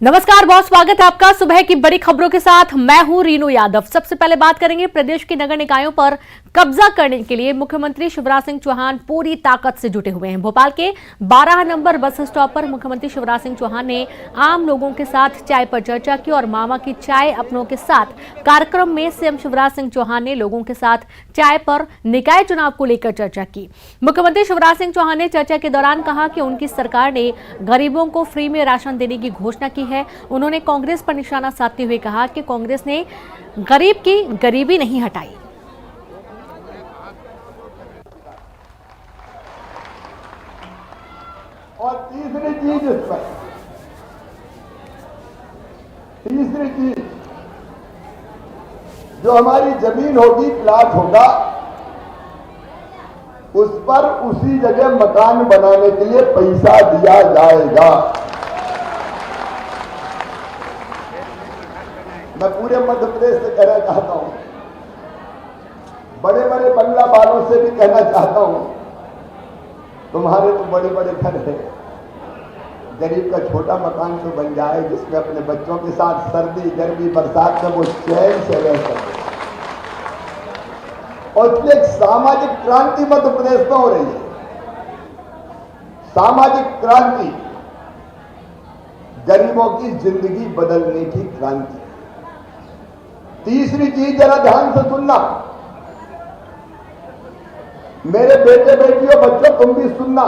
नमस्कार, बहुत स्वागत है आपका सुबह की बड़ी खबरों के साथ। मैं हूं रीनू यादव। सबसे पहले बात करेंगे प्रदेश की नगर निकायों पर कब्जा करने के लिए मुख्यमंत्री शिवराज सिंह चौहान पूरी ताकत से जुटे हुए हैं। भोपाल के 12 नंबर बस स्टॉप पर मुख्यमंत्री शिवराज सिंह चौहान ने आम लोगों के साथ चाय पर चर्चा की और मामा की चाय अपनों के साथ कार्यक्रम में सीएम शिवराज सिंह चौहान ने लोगों के साथ चाय पर निकाय चुनाव को लेकर चर्चा की। मुख्यमंत्री शिवराज सिंह चौहान ने चर्चा के दौरान कहा कि उनकी सरकार ने गरीबों को फ्री में राशन देने की घोषणा की है। उन्होंने कांग्रेस पर निशाना साधते हुए कहा कि कांग्रेस ने गरीब की गरीबी नहीं हटाई। और तीसरी चीज जो हमारी जमीन होगी, प्लाट होगा, उस पर उसी जगह मकान बनाने के लिए पैसा दिया जाएगा। मैं पूरे मध्य प्रदेश से कहना चाहता हूं, बड़े बड़े बंगला वालों से भी कहना चाहता हूं, तुम्हारे तो बड़े बड़े घर हैं, गरीब का छोटा मकान तो बन जाए जिसमें अपने बच्चों के साथ सर्दी गर्मी बरसात में वो चैन से रह सके। और इसलिए एक सामाजिक क्रांति मध्य प्रदेश में हो रही है। सामाजिक क्रांति, गरीबों की जिंदगी बदलने की क्रांति। तीसरी चीज जरा ध्यान से सुनना, मेरे बेटे बेटियों बच्चों, तुम भी सुनना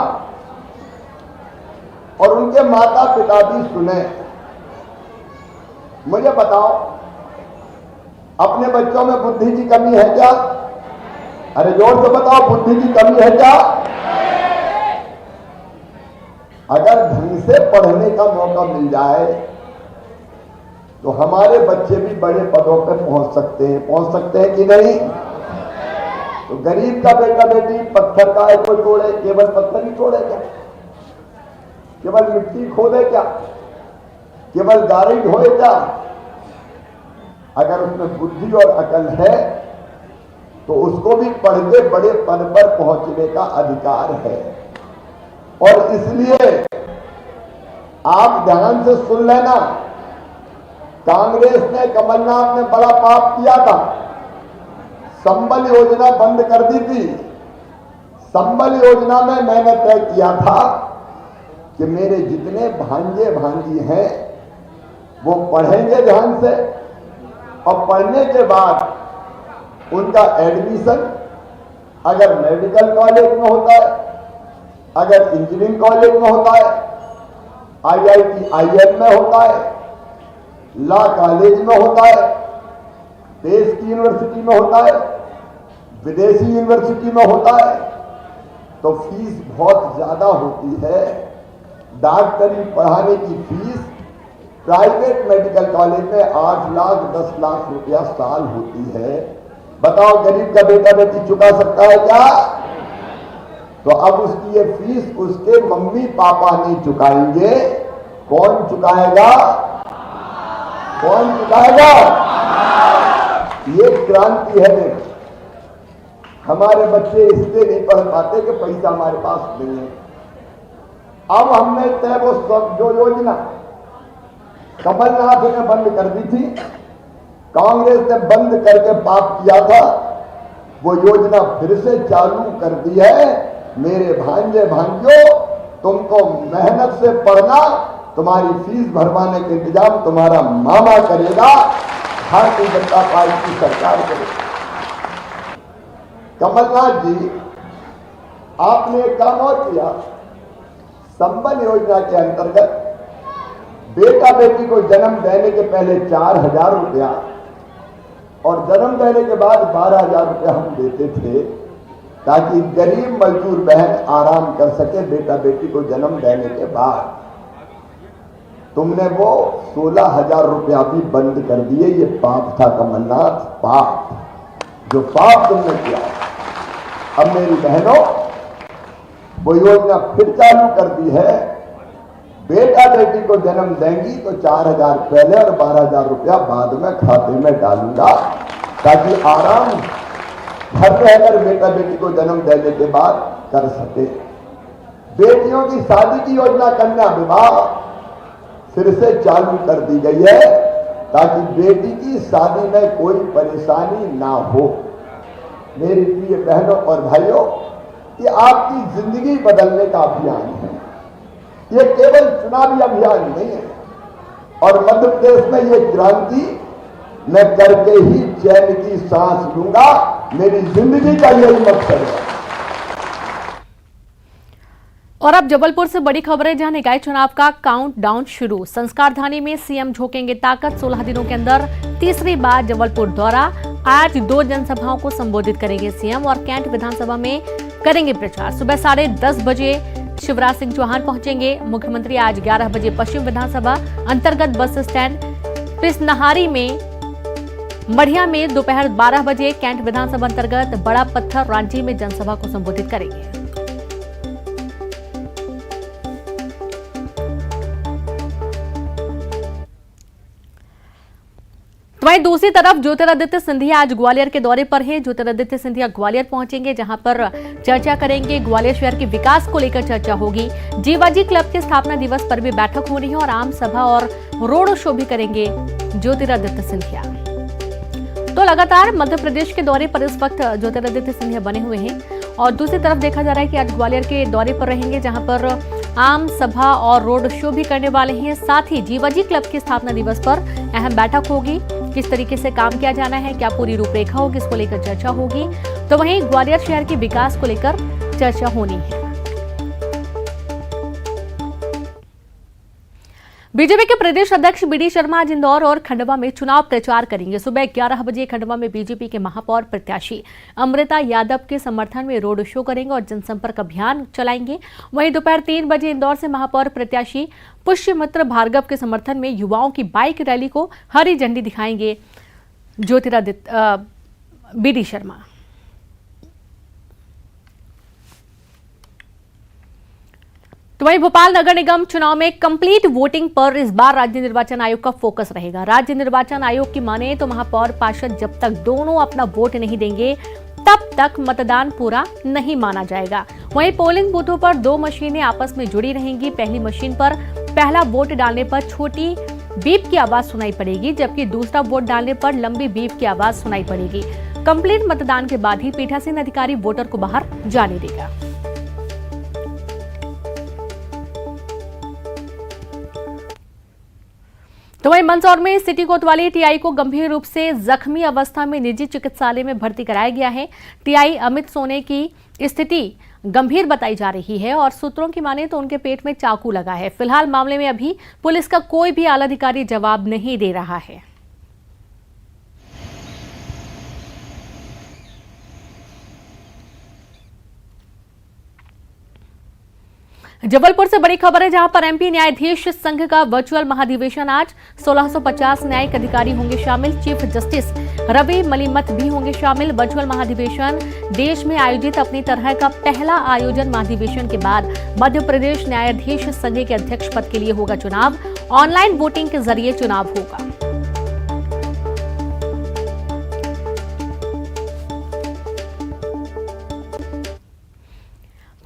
और उनके माता पिता भी सुने। मुझे बताओ, अपने बच्चों में बुद्धि की कमी है क्या? अरे जोर से बताओ, बुद्धि की कमी है क्या? अगर ढंग से पढ़ने का मौका मिल जाए तो हमारे बच्चे भी बड़े पदों पर पहुंच सकते हैं कि नहीं? तो गरीब का बेटा बेटी पत्थर का को तोड़े, केवल पत्थर ही तोड़े क्या? केवल मिट्टी खोदे क्या? केवल गाड़ी ढोए क्या? अगर उसमें बुद्धि और अकल है तो उसको भी पढ़ के बड़े पद पर पहुंचने का अधिकार है। और इसलिए आप ध्यान से सुन लेना, कांग्रेस ने, कमलनाथ ने बड़ा पाप किया था। संबल योजना बंद कर दी थी। संबल योजना में मैंने तय किया था कि मेरे जितने भांजे भांजी हैं वो पढ़ेंगे ध्यान से, और पढ़ने के बाद उनका एडमिशन अगर मेडिकल कॉलेज में होता है, अगर इंजीनियरिंग कॉलेज में होता है, IIT IIM में होता है, लॉ कॉलेज में होता है, देश की यूनिवर्सिटी में होता है, विदेशी यूनिवर्सिटी में होता है, तो फीस बहुत ज्यादा होती है। डॉक्टरी पढ़ाने की फीस प्राइवेट मेडिकल कॉलेज में 8 लाख 10 लाख रुपया साल होती है। बताओ, गरीब का बेटा बेटी चुका सकता है क्या? तो अब उसकी ये फीस उसके मम्मी पापा नहीं चुकाएंगे। कौन चुकाएगा? कौन चुकाएगा? ये क्रांति है। देखो, हमारे बच्चे इसलिए नहीं पढ़ पाते कि पैसा हमारे पास नहीं है। अब हमने तय वो सब जो योजना कमलनाथ ने बंद कर दी थी, कांग्रेस ने बंद करके पाप किया था, वो योजना फिर से चालू कर दी है। मेरे भांजे भांजियों, तुमको मेहनत से पढ़ना, तुम्हारी फीस भरवाने का इंतजाम तुम्हारा मामा करेगा, भारतीय जनता पार्टी की सरकार करेगी। कमलनाथ जी, आपने एक काम और किया। संबल योजना के अंतर्गत बेटा बेटी को जन्म देने के पहले 4,000 रुपया और जन्म देने के बाद 12,000 रुपया हम देते थे, ताकि गरीब मजदूर बहन आराम कर सके बेटा बेटी को जन्म देने के बाद। तुमने वो 16,000 रुपया भी बंद कर दिए। ये पाप था कमलनाथ, पाप, जो पाप तुमने किया। अब मेरी बहनों, वो योजना फिर चालू कर दी है। बेटा बेटी को जन्म देंगी तो 4,000 पहले और 12,000 रुपया बाद में खाते में डालूंगा, ताकि आराम घर रहकर बेटा बेटी को जन्म देने के बाद कर सके। बेटियों की शादी की योजना, कन्या विवाह, फिर से चालू कर दी गई है ताकि बेटी की शादी में कोई परेशानी ना हो। मेरी प्रिय बहनों और भाइयों, ये आपकी जिंदगी बदलने का अभियान है, ये केवल चुनावी अभियान नहीं है। और मध्य प्रदेश में ये क्रांति मैं करके ही चैन की सांस लूंगा, मेरी जिंदगी का यही मकसद है। और अब जबलपुर से बड़ी खबरें, जहां निकाय चुनाव का काउंटडाउन शुरू। संस्कारधानी में सीएम झोंकेंगे ताकत। 16 दिनों के अंदर तीसरी बार जबलपुर दौरा। आज 2 जनसभाओं को संबोधित करेंगे सीएम और कैंट विधानसभा में करेंगे प्रचार। सुबह 10:30 बजे शिवराज सिंह चौहान पहुंचेंगे। मुख्यमंत्री आज 11 बजे पश्चिम विधानसभा अंतर्गत बस स्टैंड पिसनहारी में, मढ़िया में दोपहर 12 बजे कैंट विधानसभा अंतर्गत बड़ा पत्थर रांची में जनसभा को संबोधित करेंगे। तो वहीं दूसरी तरफ ज्योतिरादित्य सिंधिया आज ग्वालियर के दौरे पर हैं। ज्योतिरादित्य सिंधिया ग्वालियर पहुंचेंगे, जहां पर चर्चा करेंगे। ग्वालियर शहर के विकास को लेकर चर्चा होगी। जीवाजी क्लब के स्थापना दिवस पर भी बैठक हो रही है और आम सभा और रोड शो भी करेंगे ज्योतिरादित्य सिंधिया। तो लगातार मध्य प्रदेश के दौरे पर इस वक्त ज्योतिरादित्य सिंधिया बने हुए हैं और दूसरी तरफ देखा जा रहा है कि आज ग्वालियर के दौरे पर रहेंगे, जहां पर आम सभा और रोड शो भी करने वाले हैं। साथ ही जीवाजी क्लब के स्थापना दिवस पर अहम बैठक होगी। किस तरीके से काम किया जाना है, क्या पूरी रूपरेखा होगी, इसको लेकर चर्चा होगी। तो वहीं ग्वालियर शहर के विकास को लेकर चर्चा होनी है। बीजेपी के प्रदेश अध्यक्ष बीडी शर्मा आज इंदौर और खंडवा में चुनाव प्रचार करेंगे। सुबह 11 बजे खंडवा में बीजेपी के महापौर प्रत्याशी अमृता यादव के समर्थन में रोड शो करेंगे और जनसंपर्क अभियान चलाएंगे। वहीं दोपहर 3 बजे इंदौर से महापौर प्रत्याशी पुष्यमित्र भार्गव के समर्थन में युवाओं की बाइक रैली को हरी झंडी दिखाएंगे ज्योतिरादित्य बीडी शर्मा। तो वहीं भोपाल नगर निगम चुनाव में कंप्लीट वोटिंग पर इस बार राज्य निर्वाचन आयोग का फोकस रहेगा। राज्य निर्वाचन आयोग की माने तो महापौर पार्षद जब तक दोनों अपना वोट नहीं देंगे तब तक मतदान पूरा नहीं माना जाएगा। वहीं पोलिंग बूथों पर 2 मशीनें आपस में जुड़ी रहेंगी। पहली मशीन पर पहला वोट डालने पर छोटी बीप की आवाज सुनाई पड़ेगी, जबकि दूसरा वोट डालने पर लंबी बीप की आवाज सुनाई पड़ेगी। कंप्लीट मतदान के बाद ही पीठासीन अधिकारी वोटर को बाहर जाने देगा। तो वहीं मंदसौर में सिटी कोतवाली टीआई को गंभीर रूप से जख्मी अवस्था में निजी चिकित्सालय में भर्ती कराया गया है। टीआई अमित सोने की स्थिति गंभीर बताई जा रही है और सूत्रों की माने तो उनके पेट में चाकू लगा है। फिलहाल मामले में अभी पुलिस का कोई भी आला अधिकारी जवाब नहीं दे रहा है। जबलपुर से बड़ी खबर है, जहां पर एमपी न्यायाधीश संघ का वर्चुअल महाधिवेशन आज 1650 न्यायिक अधिकारी होंगे शामिल। चीफ जस्टिस रवि मलिमत भी होंगे शामिल। वर्चुअल महाधिवेशन देश में आयोजित अपनी तरह का पहला आयोजन महाधिवेशन के बाद मध्य प्रदेश न्यायाधीश संघ के अध्यक्ष पद के लिए होगा चुनाव। ऑनलाइन वोटिंग के जरिए चुनाव होगा।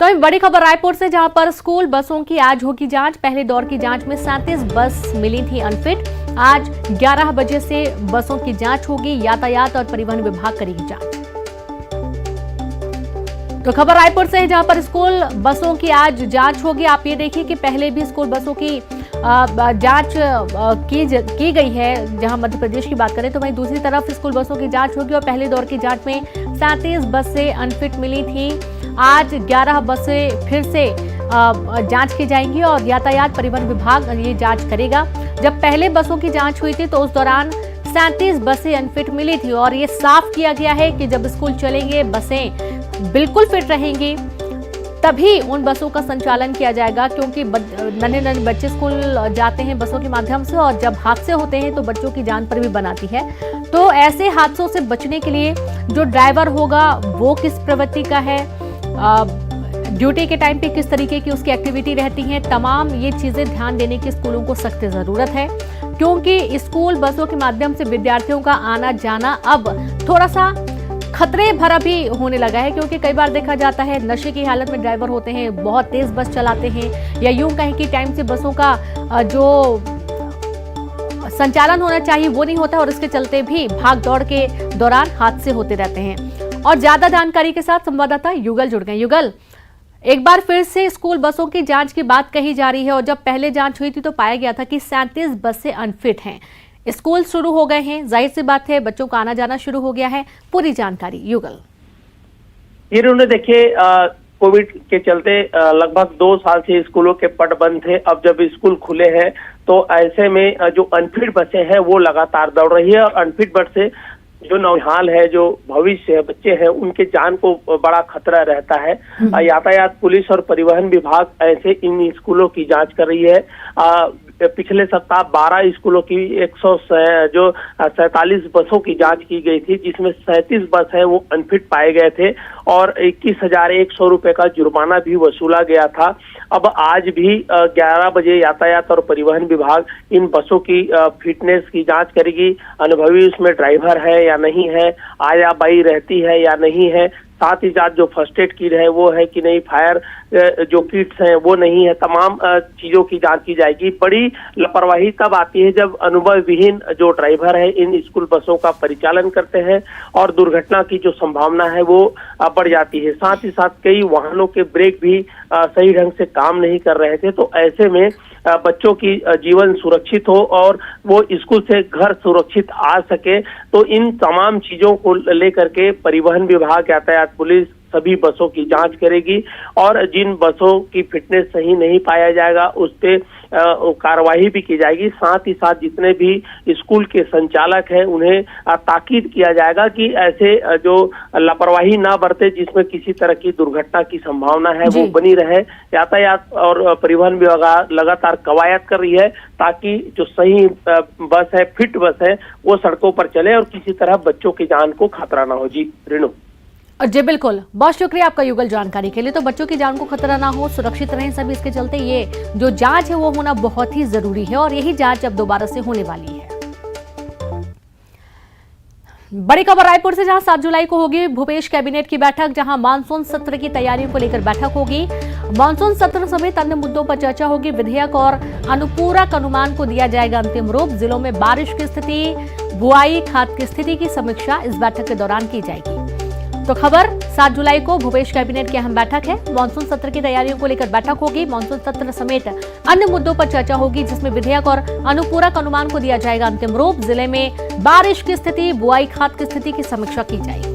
तो एक बड़ी खबर रायपुर से, जहां पर स्कूल बसों की आज होगी जांच। पहले दौर की जांच में 37 बस मिली थी अनफिट। आज 11 बजे से बसों की जांच होगी। यातायात और परिवहन विभाग करेगी जांच। तो खबर रायपुर से है, जहां पर स्कूल बसों की आज जांच होगी। आप ये देखिए कि पहले भी स्कूल बसों की जांच की गई है। जहां मध्य प्रदेश की बात करें तो वहीं दूसरी तरफ स्कूल बसों की जांच होगी और पहले दौर की जांच में 37 बसें अनफिट मिली थी। आज 11 बसें फिर से जांच की जाएंगी और यातायात परिवहन विभाग ये जांच करेगा। जब पहले बसों की जांच हुई थी तो उस दौरान 37 बसें अनफिट मिली थी और ये साफ किया गया है कि जब स्कूल चलेंगे, बसें बिल्कुल फिट रहेंगी, तभी उन बसों का संचालन किया जाएगा। क्योंकि नन्हे बच्चे स्कूल जाते हैं बसों के माध्यम से और जब हादसे होते हैं तो बच्चों की जान पर भी बनाती है। तो ऐसे हादसों से बचने के लिए जो ड्राइवर होगा वो किस प्रवृत्ति का है, ड्यूटी के टाइम पे किस तरीके की उसकी एक्टिविटी रहती है, तमाम ये चीजें ध्यान देने की स्कूलों को सख्त जरूरत है। क्योंकि स्कूल बसों के माध्यम से विद्यार्थियों का आना जाना अब थोड़ा सा खतरे भरा भी होने लगा है। क्योंकि कई बार देखा जाता है नशे की हालत में ड्राइवर होते हैं, बहुत तेज बस चलाते हैं, या यूं कहें कि टाइम से बसों का जो संचालन होना चाहिए वो नहीं होता और इसके चलते भी भाग दौड़ के दौरान हादसे होते रहते हैं। और ज्यादा जानकारी के साथ संवाददाता युगल जुड़ गए। युगल, एक बार फिर से स्कूल बसों की जांच की बात कही जा रही है और जब पहले जांच हुई थी तो पाया गया था कि 37 बसें अनफिट हैं। स्कूल शुरू हो गए हैं, जाहिर सी बात है बच्चों का आना जाना शुरू हो गया है। पूरी जानकारी युगल। ये उन्होंने देखिए कोविड के चलते लगभग 2 साल से स्कूलों के पट बंद थे। अब जब स्कूल खुले हैं तो ऐसे में जो अनफिट बसें हैं वो लगातार दौड़ रही है और अनफिट बसें जो नौहाल है, जो भविष्य है, बच्चे हैं, उनके जान को बड़ा खतरा रहता है। यातायात पुलिस और परिवहन विभाग ऐसे इन स्कूलों की जांच कर रही है। पिछले सप्ताह 12 स्कूलों की 147 बसों की जांच की गई थी, जिसमें 37 बस है वो अनफिट पाए गए थे और 21,100 रुपए का जुर्माना भी वसूला गया था। अब आज भी 11 बजे यातायात और परिवहन विभाग इन बसों की फिटनेस की जांच करेगी। अनुभवी उसमें ड्राइवर है या नहीं है, आया बाई रहती है या नहीं है, साथ ही साथ जो फर्स्ट एड किट है वो है कि नहीं, फायर जो किट्स हैं वो नहीं है, तमाम चीजों की जांच की जाएगी। बड़ी लापरवाही तब आती है जब अनुभव विहीन जो ड्राइवर है इन स्कूल बसों का परिचालन करते हैं और दुर्घटना की जो संभावना है वो बढ़ जाती है। साथ ही साथ कई वाहनों के ब्रेक भी सही ढंग से काम नहीं कर रहे थे। तो ऐसे में बच्चों की जीवन सुरक्षित हो और वो स्कूल से घर सुरक्षित आ सके, तो इन तमाम चीजों को लेकर के परिवहन विभाग, यातायात पुलिस सभी बसों की जांच करेगी और जिन बसों की फिटनेस सही नहीं पाया जाएगा उस पे कार्रवाई भी की जाएगी। साथ ही साथ जितने भी स्कूल के संचालक हैं उन्हें ताकीद किया जाएगा कि ऐसे जो लापरवाही ना बरते जिसमें किसी तरह की दुर्घटना की संभावना है वो बनी रहे। यातायात और परिवहन विभाग लगातार कवायद कर रही है ताकि जो सही बस है, फिट बस है, वो सड़कों पर चले और किसी तरह बच्चों की जान को खतरा ना हो। जी रेणु। जी बिल्कुल, बहुत शुक्रिया आपका युगल जानकारी के लिए। तो बच्चों की जान को खतरा ना हो, सुरक्षित रहें सभी, इसके चलते ये जो जांच है वो होना बहुत ही जरूरी है और यही जांच अब दोबारा से होने वाली है। बड़ी खबर रायपुर से, जहां 7 जुलाई को होगी भूपेश कैबिनेट की बैठक, जहां मानसून सत्र की तैयारियों को लेकर बैठक होगी। मानसून सत्र समेत अन्य मुद्दों पर चर्चा होगी। विधेयक और अनुपूरक अनुमान को दिया जाएगा अंतिम रूप। जिलों में बारिश की स्थिति, बुआई, खाद की स्थिति की समीक्षा इस बैठक के दौरान की जाएगी। तो खबर 7 जुलाई को भूपेश कैबिनेट की अहम बैठक है। मानसून सत्र की तैयारियों को लेकर बैठक होगी। मानसून सत्र समेत अन्य मुद्दों पर चर्चा होगी, जिसमें विधेयक और अनुपूरक अनुमान को दिया जाएगा अंतिम रूप। जिले में बारिश की स्थिति, बुआई, खाद की स्थिति की समीक्षा की जाएगी।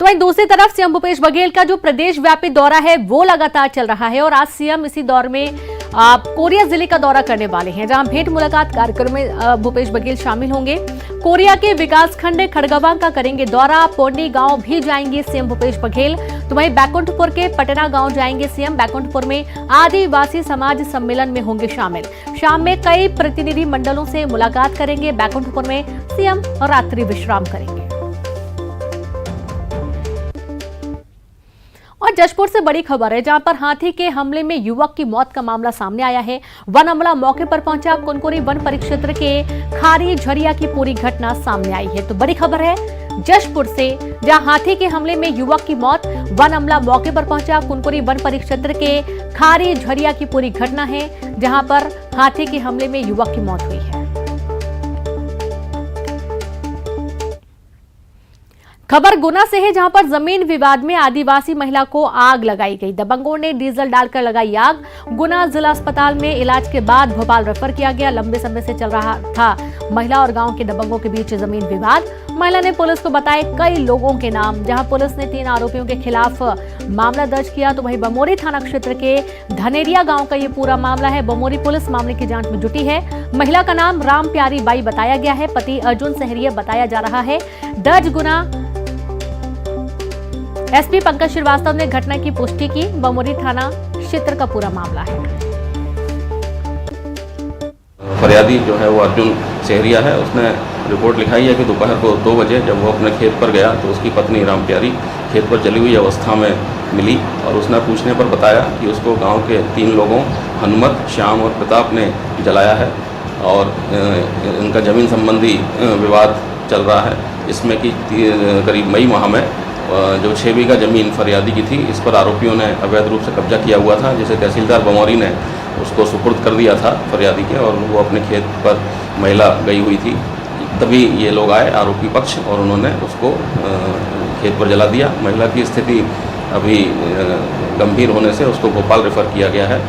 तो वहीं दूसरी तरफ सीएम भूपेश बघेल का जो प्रदेश व्यापी दौरा है वो लगातार चल रहा है और आज सीएम इसी दौर में कोरिया जिले का दौरा करने वाले हैं, जहां भेंट मुलाकात कार्यक्रम में भूपेश बघेल शामिल होंगे। कोरिया के विकासखंड खड़गवां का करेंगे दौरा। पोर्नी गांव भी जाएंगे सीएम भूपेश बघेल। तो वहीं बैकुंठपुर के पटना गांव जाएंगे सीएम। बैकुंठपुर में आदिवासी समाज सम्मेलन में होंगे शामिल। शाम में कई प्रतिनिधि मंडलों से मुलाकात करेंगे। बैकुंठपुर में सीएम रात्रि विश्राम करेंगे। और जशपुर से बड़ी खबर है, जहां पर हाथी के हमले में युवक की मौत का मामला सामने आया है। वन अमला मौके पर पहुंचा। कुनकुरी वन परिक्षेत्र के खारी झरिया की पूरी घटना सामने आई है। तो बड़ी खबर है जशपुर से, जहां हाथी के हमले में युवक की मौत। वन अमला मौके पर पहुंचा। कुनकुरी वन परिक्षेत्र के खारी झरिया की पूरी घटना है, जहां पर हाथी के हमले में युवक की मौत हुई है। खबर गुना से है, जहां पर जमीन विवाद में आदिवासी महिला को आग लगाई गई। दबंगों ने डीजल डालकर लगाई आग। गुना जिला अस्पताल में इलाज के बाद भोपाल रेफर किया गया। लंबे समय से चल रहा था महिला और गांव के दबंगों के बीच जमीन विवाद। महिला ने पुलिस को बताए कई लोगों के नाम, जहां पुलिस ने 3 आरोपियों के खिलाफ मामला दर्ज किया। तो वहीं बमोरी थाना क्षेत्र के धनेरिया गांव का ये पूरा मामला है। बमोरी पुलिस मामले की जांच में जुटी है। महिला का नाम राम प्यारी बाई बताया गया है। पति अर्जुन सहरिया बताया जा रहा है। दर्ज गुना एसपी पंकज श्रीवास्तव ने घटना की पुष्टि की। बमोरी थाना क्षेत्र का पूरा मामला है। फरियादी जो है वो अर्जुन सहरिया है। उसने रिपोर्ट लिखाई है कि दोपहर को 2 बजे जब वो अपने खेत पर गया तो उसकी पत्नी राम प्यारी खेत पर जली हुई अवस्था में मिली और उसने पूछने पर बताया कि उसको गांव के 3 लोगों हनुमत, श्याम और प्रताप ने जलाया है और इनका जमीन संबंधी विवाद चल रहा है। इसमें कि करीब मई माह में जो 6 बीघा जमीन फरियादी की थी, इस पर आरोपियों ने अवैध रूप से कब्जा किया हुआ था, जिसे तहसीलदार बमौरी ने उसको सुपुर्द कर दिया था फरियादी के, और वो अपने खेत पर महिला गई हुई थी। तभी ये लोग आए आरोपी पक्ष और उन्होंने उसको खेत पर जला दिया। महिला की स्थिति अभी गंभीर होने से उसको भोपाल रेफर किया गया है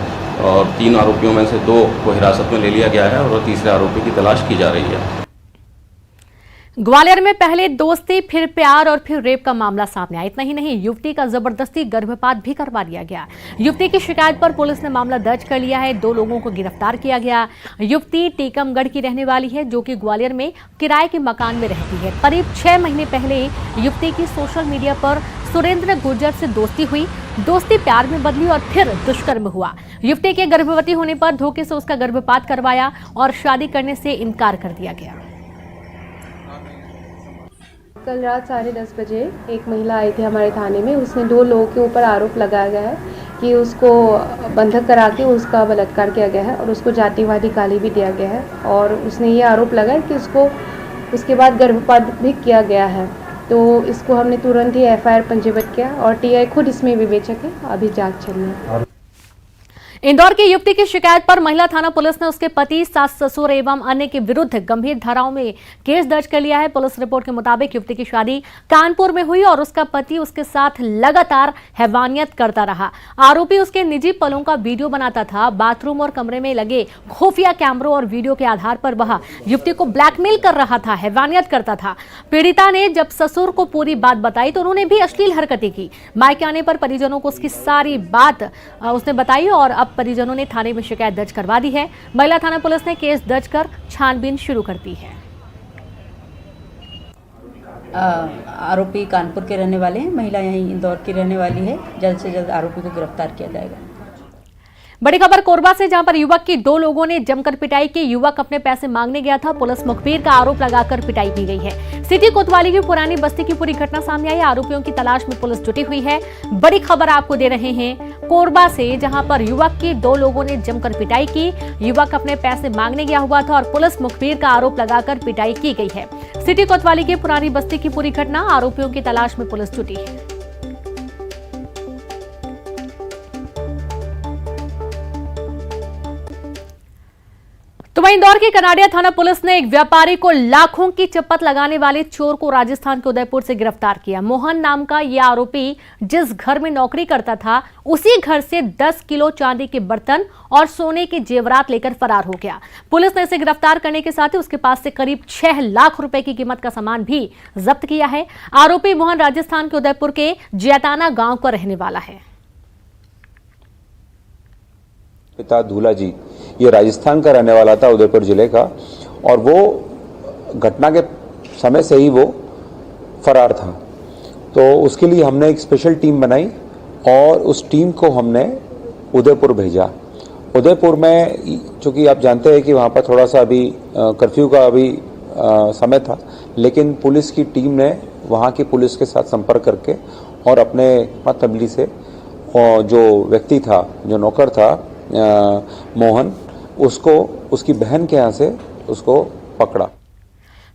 और 3 आरोपियों में से 2 को हिरासत में ले लिया गया है और तीसरे आरोपी की तलाश की जा रही है। ग्वालियर में पहले दोस्ती, फिर प्यार और फिर रेप का मामला सामने आया। इतना ही नहीं, युवती का जबरदस्ती गर्भपात भी करवा दिया गया। युवती की शिकायत पर पुलिस ने मामला दर्ज कर लिया है। 2 लोगों को गिरफ्तार किया गया। युवती टीकमगढ़ की रहने वाली है, जो कि ग्वालियर में किराए के मकान में रहती है। करीब 6 महीने पहले युवती की सोशल मीडिया पर सुरेंद्र गुर्जर से दोस्ती हुई। दोस्ती प्यार में बदली और फिर दुष्कर्म हुआ। युवती के गर्भवती होने पर धोखे से उसका गर्भपात करवाया और शादी करने से इनकार कर दिया गया। कल रात 10:30 बजे एक महिला आई थी हमारे थाने में। उसने 2 लोगों के ऊपर आरोप लगाया गया है कि उसको बंधक करा के उसका बलात्कार किया गया है और उसको जातिवादी गाली भी दिया गया है, और उसने ये आरोप लगाया कि उसको उसके बाद गर्भपात भी किया गया है। तो इसको हमने तुरंत ही FIR पंजीबद्ध किया और TI खुद इसमें विवेचक है। अभी जांच चल रही है। इंदौर की युवती की शिकायत पर महिला थाना पुलिस ने उसके पति, सास ससुर एवं अन्य के विरुद्ध गंभीर धाराओं में केस दर्ज कर लिया है। पुलिस रिपोर्ट के मुताबिक युवती की शादी कानपुर में हुई और उसका पति उसके साथ लगातार हैवानियत करता रहा। आरोपी उसके निजी पलों का वीडियो बनाता था। बाथरूम और कमरे में लगे खुफिया कैमरों और वीडियो के आधार पर वह युवती को ब्लैकमेल कर रहा था, हैवानियत करता था। पीड़िता ने जब ससुर को पूरी बात बताई तो उन्होंने भी अश्लील हरकतें की। मायके आने पर परिजनों को उसकी सारी बात उसने बताई और अब परिजनों ने थाने में शिकायत दर्ज करवा दी है। महिला थाना पुलिस ने केस दर्ज कर छानबीन शुरू कर दी है। आरोपी कानपुर के रहने वाले हैं, महिला यहीं इंदौर की रहने वाली है। जल्द से जल्द आरोपी को गिरफ्तार किया जाएगा। बड़ी खबर कोरबा से, जहां पर युवक की 2 लोगों ने जमकर पिटाई की। युवक अपने पैसे मांगने गया था। पुलिस मुखबिर का आरोप लगाकर पिटाई की गई है। सिटी कोतवाली की पुरानी बस्ती की पूरी घटना सामने आई। आरोपियों की तलाश में पुलिस जुटी हुई है। बड़ी खबर आपको दे रहे हैं कोरबा से, जहां पर युवक की 2 लोगों ने जमकर पिटाई की। युवक अपने पैसे मांगने गया हुआ था और पुलिस मुखबिर का आरोप लगाकर पिटाई की गई है। सिटी कोतवाली की पुरानी बस्ती की पूरी घटना, आरोपियों की तलाश में पुलिस जुटी है। तो वहीं इंदौर की कनाडिया थाना पुलिस ने एक व्यापारी को लाखों की चपत लगाने वाले चोर को राजस्थान के उदयपुर से गिरफ्तार किया। मोहन नाम का यह आरोपी जिस घर में नौकरी करता था, उसी घर से 10 किलो चांदी के बर्तन और सोने के जेवरात लेकर फरार हो गया। पुलिस ने इसे गिरफ्तार करने के साथ ही उसके पास से करीब 6 लाख रुपए की कीमत का सामान भी जब्त किया है। आरोपी मोहन राजस्थान के उदयपुर के जैताना गांव का रहने वाला है। पिता दूल्हा जी ये राजस्थान का रहने वाला था, उदयपुर जिले का, और वो घटना के समय से ही वो फरार था। तो उसके लिए हमने एक स्पेशल टीम बनाई और उस टीम को हमने उदयपुर भेजा। उदयपुर में चूँकि आप जानते हैं कि वहाँ पर थोड़ा सा अभी कर्फ्यू का अभी समय था, लेकिन पुलिस की टीम ने वहाँ की पुलिस के साथ संपर्क करके और अपने तबली से जो व्यक्ति था, जो नौकर था मोहन, उसको उसकी बहन के यहाँ से उसको पकड़ा।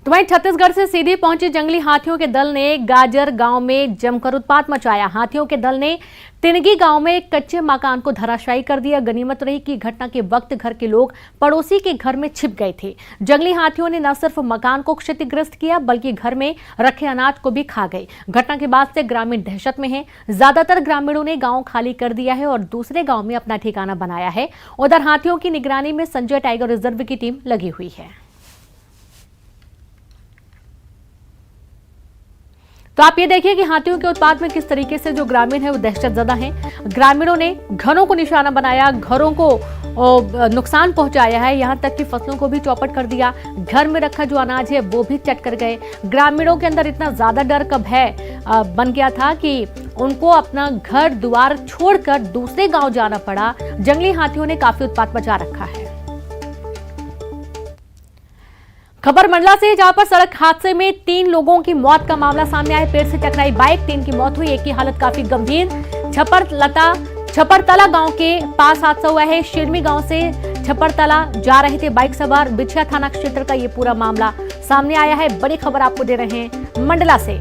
तो वहीं छत्तीसगढ़ से सीधे पहुंचे जंगली हाथियों के दल ने गाजर गांव में जमकर उत्पात मचाया। हाथियों के दल ने तिनगी गांव में एक कच्चे मकान को धराशायी कर दिया। गनीमत रही कि घटना के वक्त घर के लोग पड़ोसी के घर में छिप गए थे। जंगली हाथियों ने न सिर्फ मकान को क्षतिग्रस्त किया, बल्कि घर में रखे अनाज को भी खा गए। घटना के बाद से ग्रामीण दहशत में हैं। ज्यादातर ग्रामीणों ने गांव खाली कर दिया है और दूसरे गांव में अपना ठिकाना बनाया है। उधर हाथियों की निगरानी में संजय टाइगर रिजर्व की टीम लगी हुई है। तो आप ये देखिए कि हाथियों के उत्पात में किस तरीके से जो ग्रामीण है वो दहशतजदा हैं। ग्रामीणों ने घरों को निशाना बनाया, घरों को नुकसान पहुंचाया है, यहां तक कि फसलों को भी चौपट कर दिया। घर में रखा जो अनाज है वो भी चट कर गए। ग्रामीणों के अंदर इतना ज्यादा डर कब बन गया था कि उनको अपना घर द्वार छोड़कर दूसरे गांव जाना पड़ा। जंगली हाथियों ने काफी उत्पात मचा रखा है। खबर मंडला से, जहां पर सड़क हादसे में 3 लोगों की मौत का मामला सामने आया। पेड़ से टकराई बाइक, 3 की मौत हुई, एक की हालत काफी गंभीर। छपरतला गांव के पास हादसा हुआ है। शिरमी गांव से छपरतला जा रहे थे बाइक सवार। बिछिया थाना क्षेत्र का ये पूरा मामला सामने आया है। बड़ी खबर आपको दे रहे हैं मंडला से।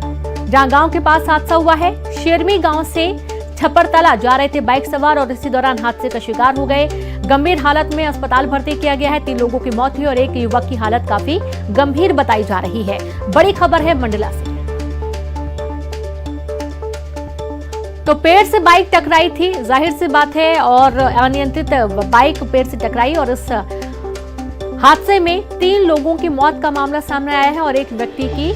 जहां गांव के पास हादसा हुआ है। शेरमी गांव से छपरतला जा रहे थे बाइक सवार और इसी दौरान हादसे का शिकार हो गए। गंभीर हालत में अस्पताल भर्ती किया गया है। 3 लोगों की मौत हुई और एक युवक की हालत काफी गंभीर बताई जा रही है। बड़ी खबर है मंडला से। तो पेड़ से बाइक टकराई थी, जाहिर सी बात है, और अनियंत्रित बाइक पेड़ से टकराई और इस हादसे में 3 लोगों की मौत का मामला सामने आया है और एक व्यक्ति की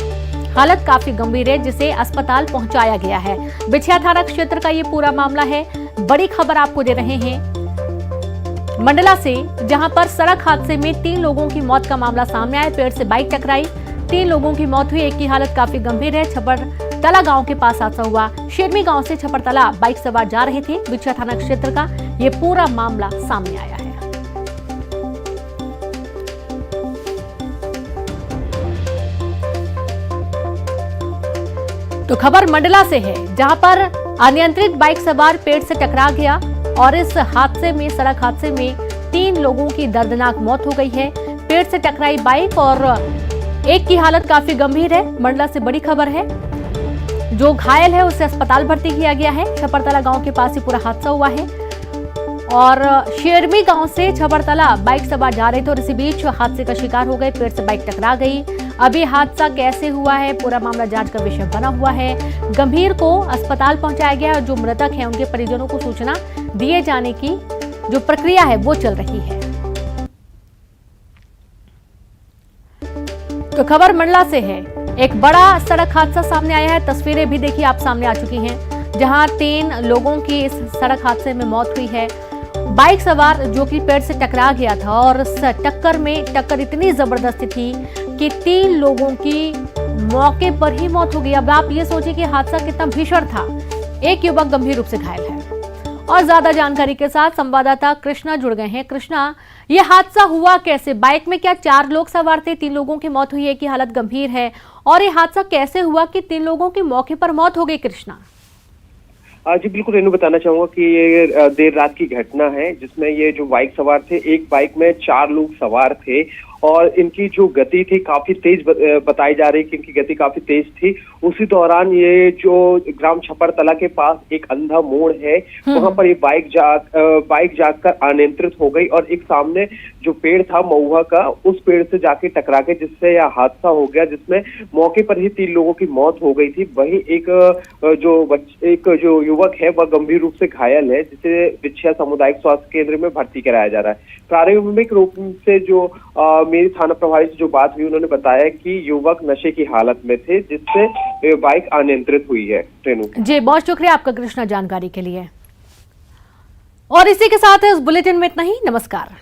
हालत काफी गंभीर है जिसे अस्पताल पहुंचाया गया है। बिछिया थाना क्षेत्र का ये पूरा मामला है। बड़ी खबर आपको दे रहे हैं मंडला से, जहां पर सड़क हादसे में 3 लोगों की मौत का मामला सामने आया। पेड़ से बाइक टकराई, 3 लोगों की मौत हुई, एक की हालत काफी गंभीर है। छपरतला गांव के पास हादसा हुआ। शेरमी गांव से छपरतला बाइक सवार जा रहे थे। बिछिया थाना क्षेत्र का ये पूरा मामला सामने आया है। तो खबर मंडला से है, जहां पर अनियंत्रित बाइक सवार पेड़ से टकरा गया और इस हादसे में, सड़क हादसे में 3 लोगों की दर्दनाक मौत हो गई है। पेड़ से टकराई बाइक और एक की हालत काफी गंभीर है। मंडला से बड़ी खबर है। जो घायल है उसे अस्पताल भर्ती किया गया है। छपरतला गांव के पास ही पूरा हादसा हुआ है और शेरमी गांव से छपरतला बाइक सवार जा रहे थे और इसी बीच हादसे का शिकार हो गए। पेड़ से बाइक टकरा गई। अभी हादसा कैसे हुआ है, पूरा मामला जांच का विषय बना हुआ है। गंभीर को अस्पताल पहुंचाया गया और जो मृतक हैं उनके परिजनों को सूचना दिए जाने की जो प्रक्रिया है वो चल रही है। तो खबर मंडला से है। एक बड़ा सड़क हादसा सामने आया है। तस्वीरें भी देखिए आप सामने आ चुकी हैं, जहां 3 लोगों की इस सड़क हादसे में मौत हुई है। बाइक सवार जो कि पेड़ से टकरा गया था और इस टक्कर इतनी जबरदस्त थी कि 3 लोगों की मौके पर ही मौत हो गई। अब आप ये सोचिए कि हादसा कितना भीषण था। एक युवक गंभीर रूप से घायल है। और ज्यादा जानकारी के साथ संवाददाता कृष्णा जुड़ गए हैं। कृष्णा, ये हादसा हुआ कैसे? बाइक में क्या 4 लोग सवार थे? 3 लोगों की मौत हुई है कि हालत गंभीर है, और ये हादसा कैसे हुआ कि 3 लोगों की मौके पर मौत हो गई? कृष्णा जी बिल्कुल रेनू, बताना चाहूंगा कि ये देर रात की घटना है जिसमें ये जो बाइक सवार थे, एक बाइक में 4 लोग सवार थे और इनकी जो गति थी काफी तेज बताई जा रही है कि इनकी गति काफी तेज थी। उसी दौरान ये जो ग्राम छपरतला के पास एक अंधा मोड़ है, वहां पर ये बाइक जाकर अनियंत्रित हो गई और एक सामने जो पेड़ था महुआ का, उस पेड़ से जाके टकरा के जिससे यह हादसा हो गया, जिसमें मौके पर ही 3 लोगों की मौत हो गई थी। वहीं एक जो युवक है वह गंभीर रूप से घायल है, जिसे बिछिया सामुदायिक स्वास्थ्य केंद्र में भर्ती कराया जा रहा है। प्रारंभिक रूप से जो मेरी थाना प्रभारी से जो बात हुई, उन्होंने बताया कि युवक नशे की हालत में थे जिससे बाइक अनियंत्रित हुई है। रेनू जी, बहुत शुक्रिया आपका कृष्णा जानकारी के लिए। और इसी के साथ इस बुलेटिन में इतना ही। नमस्कार।